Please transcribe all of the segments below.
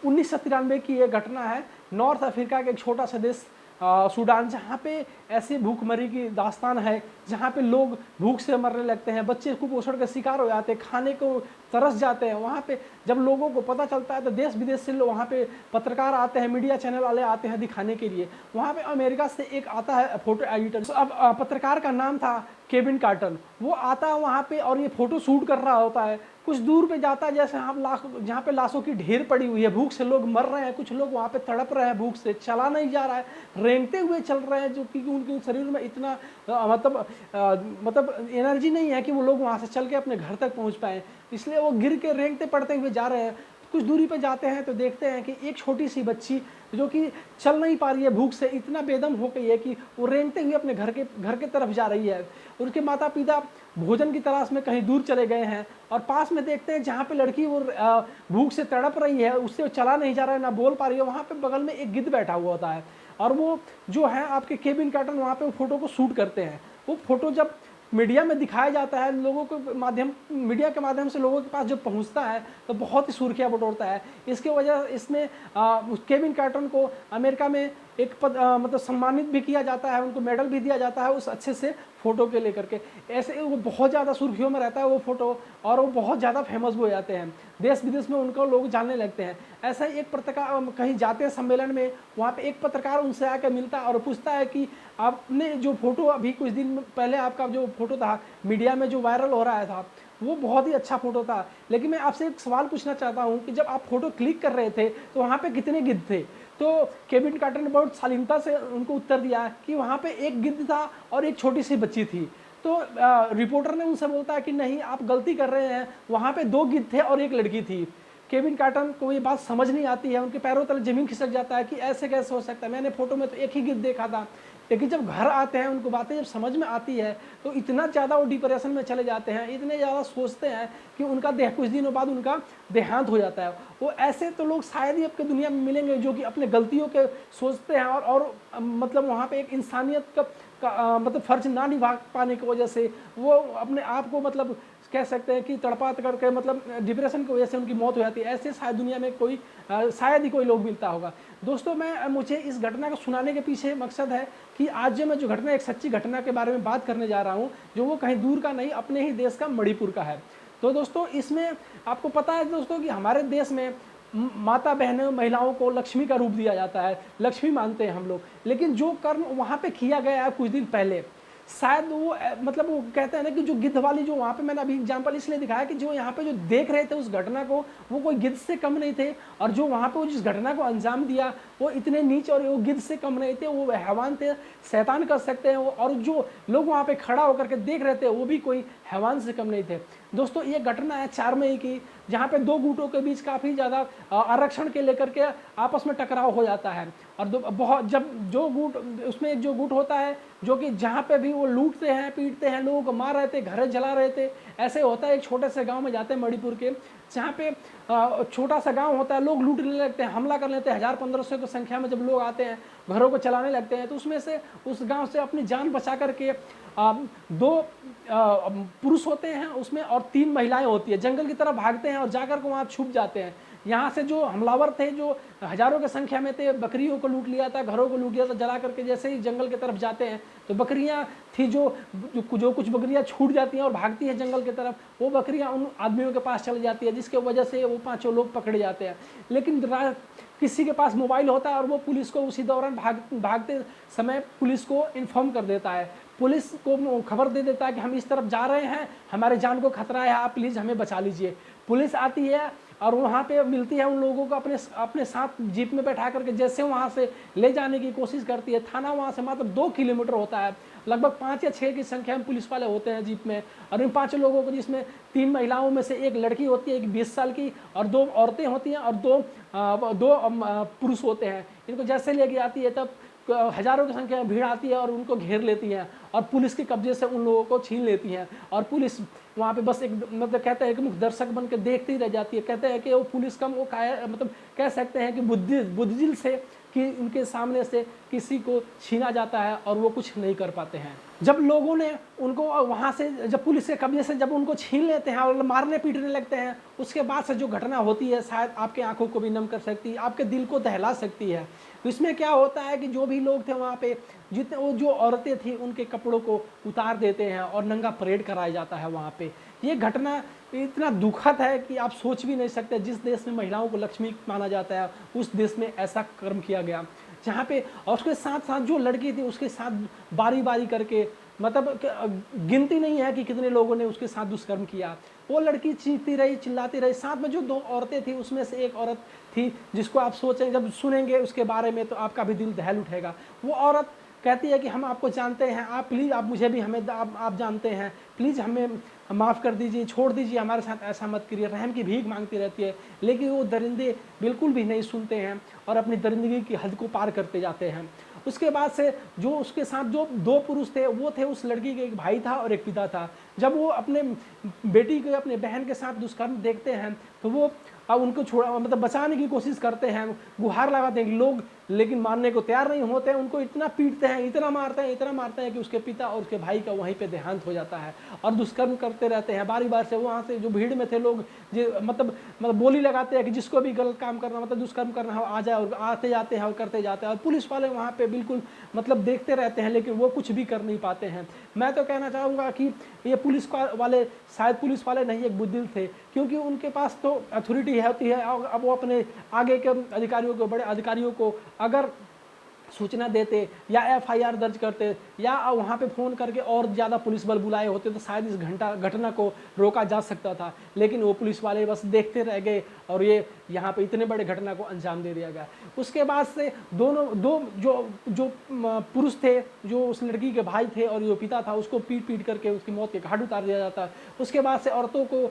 1993 की ये घटना है। नॉर्थ अफ्रीका के एक छोटा सा देश सूडान, जहाँ पे ऐसी भूखमरी की दास्तान है, जहाँ पे लोग भूख से मरने लगते हैं, बच्चे कुपोषण का शिकार हो जाते हैं, खाने को तरस जाते हैं। वहाँ पे जब लोगों को पता चलता है तो देश विदेश से लोग वहाँ पे पत्रकार आते हैं, मीडिया चैनल वाले आते हैं दिखाने के लिए। वहाँ पे अमेरिका से एक आता है फोटो एडिटर, अब पत्रकार का नाम था केविन कार्टर। वो आता है वहाँ पे और ये फोटो शूट कर रहा होता है। कुछ दूर पे जाता है, जैसे जहाँ पे लाशों की ढेर पड़ी हुई है, भूख से लोग मर रहे हैं, कुछ लोग वहाँ पे तड़प रहे हैं भूख से, चला नहीं जा रहा है, रेंगते हुए चल रहे हैं, जो क्योंकि उनके शरीर में इतना मतलब एनर्जी नहीं है कि वो लोग वहाँ से चल के अपने घर तक पहुँच पाए, इसलिए वो गिर के रेंगते पड़ते हुए जा रहे हैं। कुछ दूरी पे जाते हैं तो देखते हैं कि एक छोटी सी बच्ची जो कि चल नहीं पा रही है, भूख से इतना बेदम हो गई है कि वो रेंगते हुए अपने घर के तरफ जा रही है। उसके माता पिता भोजन की तलाश में कहीं दूर चले गए हैं और पास में देखते हैं जहाँ पे लड़की वो भूख से तड़प रही है, उससे चला नहीं जा रहा है, ना बोल पा रही है, वहाँ पे बगल में एक गिद्ध बैठा हुआ होता है और वो जो है आपके केविन कार्टर वहाँ पे वो फोटो को शूट करते हैं। वो फोटो जब मीडिया में दिखाया जाता है, लोगों को मीडिया के माध्यम से लोगों के पास जब पहुंचता है तो बहुत ही सुर्खियां बटोरता है। इसके वजह इसमें केविन कार्टर को अमेरिका में एक मतलब सम्मानित भी किया जाता है, उनको मेडल भी दिया जाता है उस अच्छे से फोटो के लेकर के। ऐसे वो बहुत ज़्यादा सुर्खियों में रहता है वो फोटो और वो बहुत ज़्यादा फेमस हो जाते हैं, देश विदेश में उनको लोग जानने लगते हैं। ऐसा ही एक पत्रकार कहीं जाते हैं सम्मेलन में, वहाँ पे एक पत्रकार उनसे आकर मिलता है और पूछता है कि आपने जो फोटो अभी कुछ दिन पहले आपका जो फोटो था मीडिया में जो वायरल हो रहा था, वो बहुत ही अच्छा फोटो था, लेकिन मैं आपसे एक सवाल पूछना चाहता हूँ कि जब आप फोटो क्लिक कर रहे थे तो वहाँ पे कितने गिद्ध थे? तो केविन कार्टर ने बहुत शालीनता से उनको उत्तर दिया कि वहाँ पे एक गिद्ध था और एक छोटी सी बच्ची थी। तो रिपोर्टर ने उनसे बोलता है कि नहीं, आप गलती कर रहे हैं, वहाँ पे 2 गिद्ध थे और एक लड़की थी। केविन कार्टर को ये बात समझ नहीं आती है, उनके पैरों तले जमीन खिसक जाता है कि ऐसे कैसे हो सकता है, मैंने फोटो में तो एक ही गिद्ध देखा था। लेकिन जब घर आते हैं, उनको बातें जब समझ में आती है तो इतना ज़्यादा वो डिप्रेशन में चले जाते हैं, इतने ज़्यादा सोचते हैं कि उनका कुछ दिनों बाद उनका देहांत हो जाता है। वो ऐसे तो लोग शायद ही आपके दुनिया में मिलेंगे जो कि अपने गलतियों के सोचते हैं और मतलब वहाँ पे एक इंसानियत का मतलब फ़र्ज ना निभा पाने की वजह से वो अपने आप को मतलब कह सकते हैं कि तड़पा करके मतलब डिप्रेशन की वजह से उनकी मौत हो जाती है। ऐसे शायद दुनिया में कोई शायद ही कोई लोग मिलता होगा। दोस्तों, मुझे इस घटना को सुनाने के पीछे मकसद है कि आज जो घटना एक सच्ची घटना के बारे में बात करने जा रहा हूँ, जो वो कहीं दूर का नहीं, अपने ही देश का मणिपुर का है। तो दोस्तों, इसमें आपको पता है दोस्तों कि हमारे देश में माता बहनों महिलाओं को लक्ष्मी का रूप दिया जाता है, लक्ष्मी मानते हैं हम लोग। लेकिन जो कर्म वहाँ पे किया गया है कुछ दिन पहले, शायद वो मतलब वो कहते हैं ना कि जो गिद्ध वाली जो वहाँ पे मैंने अभी एग्जांपल इसलिए दिखाया कि जो यहाँ पे जो देख रहे थे उस घटना को, वो कोई गिद्ध से कम नहीं थे, और जो वहाँ पे वो जिस घटना को अंजाम दिया वो इतने नीच और वो गिद्ध से कम नहीं थे, वो हैवान थे, शैतान कर सकते हैं वो, और जो लोग वहाँ पे खड़ा होकर के देख रहे थे वो भी कोई हैवान से कम नहीं थे। दोस्तों, ये घटना है 4 मई की, जहाँ पे 2 गुटों के बीच काफ़ी ज़्यादा आरक्षण के लेकर के आपस में टकराव हो जाता है। और बहुत जब जो गुट उसमें एक जो गुट होता है जो कि जहाँ पे भी वो लूटते हैं, पीटते हैं, लोगों को मार रहे थे, घर जला रहे थे। ऐसे होता है, एक छोटे से गांव में जाते हैं मणिपुर के, जहाँ पे छोटा सा गांव होता है, लोग लूटने लगते हैं, हमला कर लेते हैं। 1000-1500 की संख्या में जब लोग आते हैं, घरों को चलाने लगते हैं, तो उसमें से उस गांव से अपनी जान बचा करके 2 पुरुष होते हैं उसमें और 3 महिलाएं होती है, जंगल की तरफ भागते हैं और जाकर के वहाँ छुप जाते हैं। यहाँ से जो हमलावर थे, जो हजारों की संख्या में थे, बकरियों को लूट लिया था, घरों को लूट लिया था, जला करके जैसे ही जंगल की तरफ जाते हैं तो बकरियाँ थी जो कुछ बकरियाँ छूट जाती हैं और भागती हैं जंगल की तरफ, वो बकरियाँ उन आदमियों के पास चली जाती है, जिसके वजह से वो 5 लोग पकड़े जाते हैं। लेकिन किसी के पास मोबाइल होता है और वो पुलिस को उसी दौरान भागते समय पुलिस को इन्फॉर्म कर देता है, पुलिस को खबर दे देता है कि हम इस तरफ जा रहे हैं, हमारे जान को खतरा है, आप प्लीज़ हमें बचा लीजिए। पुलिस आती है और वहाँ पे मिलती है उन लोगों को, अपने साथ जीप में बैठा करके जैसे वहाँ से ले जाने की कोशिश करती है। थाना वहाँ से मात्र 2 किलोमीटर होता है, लगभग 5 या 6 की संख्या में पुलिस वाले होते हैं जीप में, और इन 5 लोगों को, जिसमें 3 महिलाओं में से एक लड़की होती है, एक 20 साल की, और 2 औरतें होती हैं और 2 पुरुष होते हैं। इनको जैसे लेके आती है तब हजारों की संख्या में भीड़ आती है और उनको घेर लेती है और पुलिस के कब्जे से उन लोगों को छीन लेती हैं। और पुलिस वहाँ पे बस एक मतलब कहते हैं कि मुख्य दर्शक बन के देखती ही रह जाती है। कहते हैं कि वो पुलिस कम वो मतलब कह सकते हैं कि बुद्धिजील से कि उनके सामने से किसी को छीना जाता है और वो कुछ नहीं कर पाते हैं। जब लोगों ने उनको वहाँ से, जब पुलिस के कब्जे से जब उनको छीन लेते हैं और मारने पीटने लगते हैं, उसके बाद से जो घटना होती है शायद आपके आंखों को भी नम कर सकती है, आपके दिल को दहला सकती है। तो इसमें क्या होता है कि जो भी लोग थे वहाँ पे, जितने वो जो औरतें थी उनके कपड़ों को उतार देते हैं और नंगा परेड कराया जाता है वहाँ पे। ये घटना इतना दुखद है कि आप सोच भी नहीं सकते। जिस देश में महिलाओं को लक्ष्मी माना जाता है उस देश में ऐसा कर्म किया गया, जहाँ पे और उसके साथ साथ जो लड़की थी उसके साथ बारी बारी करके, मतलब गिनती नहीं है कि कितने लोगों ने उसके साथ दुष्कर्म किया। वो लड़की चीखती रही, चिल्लाती रही। साथ में जो 2 औरतें थी उसमें से एक औरत थी जिसको आप सोचें, जब सुनेंगे उसके बारे में तो आपका भी दिल दहल उठेगा। वो औरत कहती है कि हम आपको जानते हैं, आप प्लीज़ आप मुझे भी हमें आप जानते हैं, प्लीज़ हमें माफ़ कर दीजिए, छोड़ दीजिए, हमारे साथ ऐसा मत करिए। रहम की भीख मांगती रहती है, लेकिन वो दरिंदे बिल्कुल भी नहीं सुनते हैं और अपनी दरिंदगी की हद को पार करते जाते हैं। उसके बाद से जो उसके साथ जो 2 पुरुष थे वो थे, उस लड़की के एक भाई था और एक पिता था। जब वो अपने बेटी को, अपने बहन के साथ दुष्कर्म देखते हैं तो वो उनको छोड़ा, मतलब बचाने की कोशिश करते हैं, गुहार लगाते हैं लोग, लेकिन मानने को तैयार नहीं होते हैं। उनको इतना पीटते हैं, इतना मारते हैं कि उसके पिता और उसके भाई का वहीं पे देहांत हो जाता है और दुष्कर्म करते रहते हैं बारी बार से। वहाँ से जो भीड़ में थे लोग जो मतलब बोली लगाते हैं कि जिसको भी गलत काम करना, मतलब दुष्कर्म करना हो आ जाए, और आते जाते हैं और करते जाते हैं। और पुलिस वाले वहाँ पे बिल्कुल मतलब देखते रहते हैं, लेकिन वो कुछ भी कर नहीं पाते हैं। मैं तो कहना चाहूँगा कि ये पुलिस वाले शायद पुलिस वाले नहीं, एक बुद्धिल थे, क्योंकि उनके पास तो अथॉरिटी होती है। अब वो अपने आगे के अधिकारियों को, बड़े अधिकारियों को अगर सूचना देते या एफआईआर दर्ज करते या वहाँ पे फ़ोन करके और ज़्यादा पुलिस बल बुलाए होते तो शायद इस घटना को रोका जा सकता था। लेकिन वो पुलिस वाले बस देखते रह गए और ये यहाँ पे इतने बड़े घटना को अंजाम दे दिया गया। उसके बाद से दो जो पुरुष थे, जो उस लड़की के भाई थे और जो पिता था, उसको पीट करके उसकी मौत के घाट उतार दिया जाता। उसके बाद से औरतों को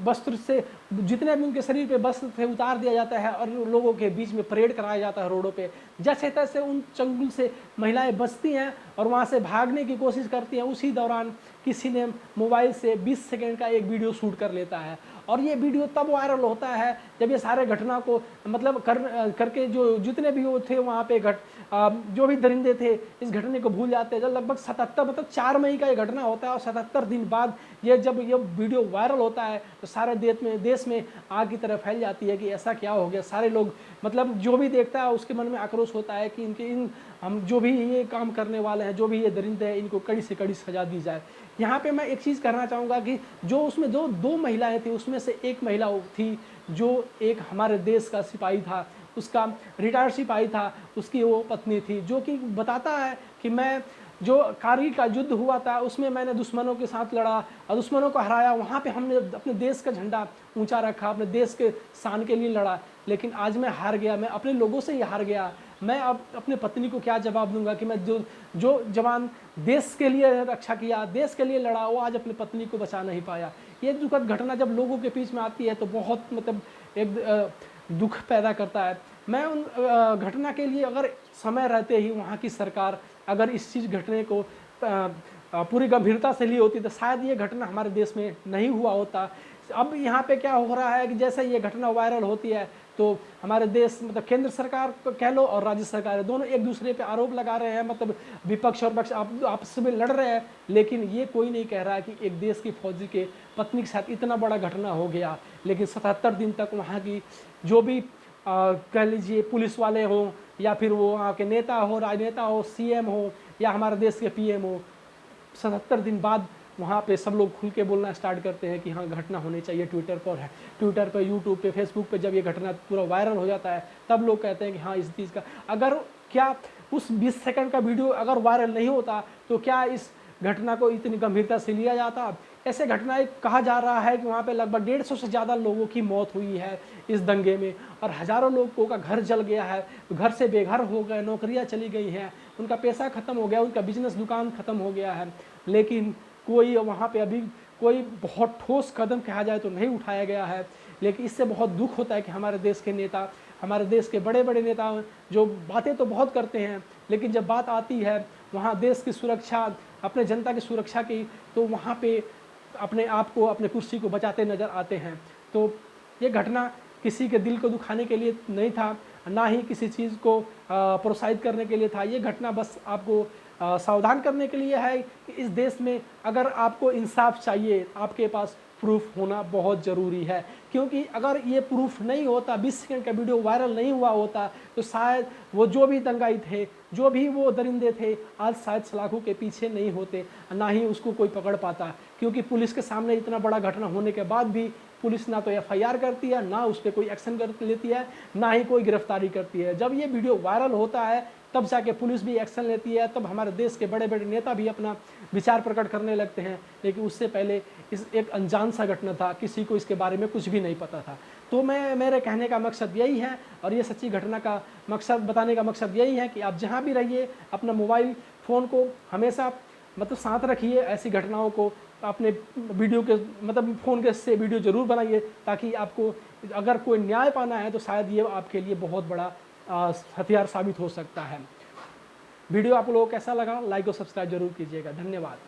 वस्त्र से, जितने भी उनके शरीर पे वस्त्र थे, उतार दिया जाता है और लोगों के बीच में परेड कराया जाता है रोडों पे। जैसे तैसे उन चंगुल से महिलाएं बचती हैं और वहाँ से भागने की कोशिश करती हैं। उसी दौरान किसी ने मोबाइल से 20 सेकंड का एक वीडियो शूट कर लेता है और ये वीडियो तब वायरल होता है जब ये सारे घटना को मतलब करके जो जितने भी वो थे वहाँ पे जो भी दरिंदे थे इस घटने को भूल जाते हैं। जब लगभग 77 मतलब 4 मई का ये घटना होता है और 77 दिन बाद जब ये वीडियो वायरल होता है तो सारे देश में आग की तरह फैल जाती है कि ऐसा क्या हो गया। सारे लोग मतलब जो भी देखता है उसके मन में आक्रोश होता है कि हम जो भी ये काम करने वाले हैं, जो भी ये दरिंदे हैं, इनको कड़ी से कड़ी सजा दी जाए। यहाँ पे मैं एक चीज़ कहना चाहूँगा कि जो उसमें दो महिलाएं थी, उसमें से एक महिला थी जो एक हमारे देश का सिपाही था, उसका रिटायर्ड सिपाही था, उसकी वो पत्नी थी, जो कि बताता है कि मैं जो कारगिल का युद्ध हुआ था उसमें मैंने दुश्मनों के साथ लड़ा और दुश्मनों को हराया। वहाँ पे हमने अपने देश का झंडा ऊंचा रखा, अपने देश के शान के लिए लड़ा, लेकिन आज मैं हार गया, मैं अपने लोगों से ही हार गया। मैं अब अपने पत्नी को क्या जवाब दूंगा कि मैं जो जवान देश के लिए रक्षा किया, देश के लिए लड़ा, वो आज अपनी पत्नी को बचा नहीं पाया। ये दुखद घटना जब लोगों के बीच में आती है तो बहुत मतलब एक दुख पैदा करता है। मैं उन घटना के लिए अगर समय रहते ही वहाँ की सरकार अगर इस घटने को पूरी गंभीरता से ली होती तो शायद ये घटना हमारे देश में नहीं हुआ होता। अब यहाँ पे क्या हो रहा है कि जैसे ये घटना वायरल होती है तो हमारे देश मतलब केंद्र सरकार को कह लो और राज्य सरकार दोनों एक दूसरे पे आरोप लगा रहे हैं, मतलब विपक्ष और पक्ष आपस में लड़ रहे हैं, लेकिन ये कोई नहीं कह रहा है कि एक देश की फौजी के पत्नी के साथ इतना बड़ा घटना हो गया। लेकिन 77 दिन तक वहाँ की जो भी कह लीजिए पुलिस वाले हों या फिर वो वहाँ के नेता हो, राजनेता हो, सीएम हो या हमारे देश के पीएम हो, 77 दिन बाद वहाँ पे सब लोग खुल के बोलना स्टार्ट करते हैं कि हाँ घटना होनी चाहिए। ट्विटर पर, यूट्यूब पे, फेसबुक पे जब ये घटना पूरा वायरल हो जाता है तब लोग कहते हैं कि हाँ इस चीज़ का अगर क्या उस 20 सेकंड का वीडियो अगर वायरल नहीं होता तो क्या इस घटना को इतनी गंभीरता से लिया जाता। ऐसे घटनाएं कहा जा रहा है कि वहाँ पे लगभग 150 से ज़्यादा लोगों की मौत हुई है इस दंगे में और हज़ारों लोगों का घर जल गया है, घर से बेघर हो गए, नौकरियाँ चली गई हैं, उनका पैसा ख़त्म हो गया, उनका बिजनेस दुकान ख़त्म हो गया है। लेकिन कोई वहाँ पे अभी कोई बहुत ठोस कदम कहा जाए तो नहीं उठाया गया है। लेकिन इससे बहुत दुख होता है कि हमारे देश के नेता, हमारे देश के बड़े बड़े नेता जो बातें तो बहुत करते हैं लेकिन जब बात आती है वहाँ देश की सुरक्षा, अपने जनता की सुरक्षा की, तो वहाँ पे अपने आप को, अपने कुर्सी को बचाते नज़र आते हैं। तो ये घटना किसी के दिल को दुखाने के लिए नहीं था, ना ही किसी चीज़ को प्रोत्साहित करने के लिए था। ये घटना बस आपको सावधान करने के लिए है कि इस देश में अगर आपको इंसाफ चाहिए, आपके पास प्रूफ होना बहुत ज़रूरी है। क्योंकि अगर ये प्रूफ नहीं होता, 20 सेकंड का वीडियो वायरल नहीं हुआ होता, तो शायद वो जो भी दंगाई थे, जो भी वो दरिंदे थे, आज शायद सलाखों के पीछे नहीं होते, ना ही उसको कोई पकड़ पाता। क्योंकि पुलिस के सामने इतना बड़ा घटना होने के बाद भी पुलिस ना तो एफआईआर करती है, ना उस पर कोई एक्शन कर लेती है, ना ही कोई गिरफ्तारी करती है। जब ये वीडियो वायरल होता है तब जाके पुलिस भी एक्शन लेती है, तब हमारे देश के बड़े बड़े नेता भी अपना विचार प्रकट करने लगते हैं। लेकिन उससे पहले इस एक अनजान सा घटना था, किसी को इसके बारे में कुछ भी नहीं पता था। तो मेरे कहने का मकसद यही है, और ये सच्ची घटना का मकसद बताने का मकसद यही है कि आप जहाँ भी रहिए अपना मोबाइल फ़ोन को हमेशा मतलब साथ रखिए। ऐसी घटनाओं को अपने वीडियो के मतलब फ़ोन के से वीडियो ज़रूर बनाइए, ताकि आपको अगर कोई न्याय पाना है तो शायद ये आपके लिए बहुत बड़ा हथियार साबित हो सकता है। वीडियो आप लोगों को कैसा लगा, लाइक और सब्सक्राइब जरूर कीजिएगा। धन्यवाद।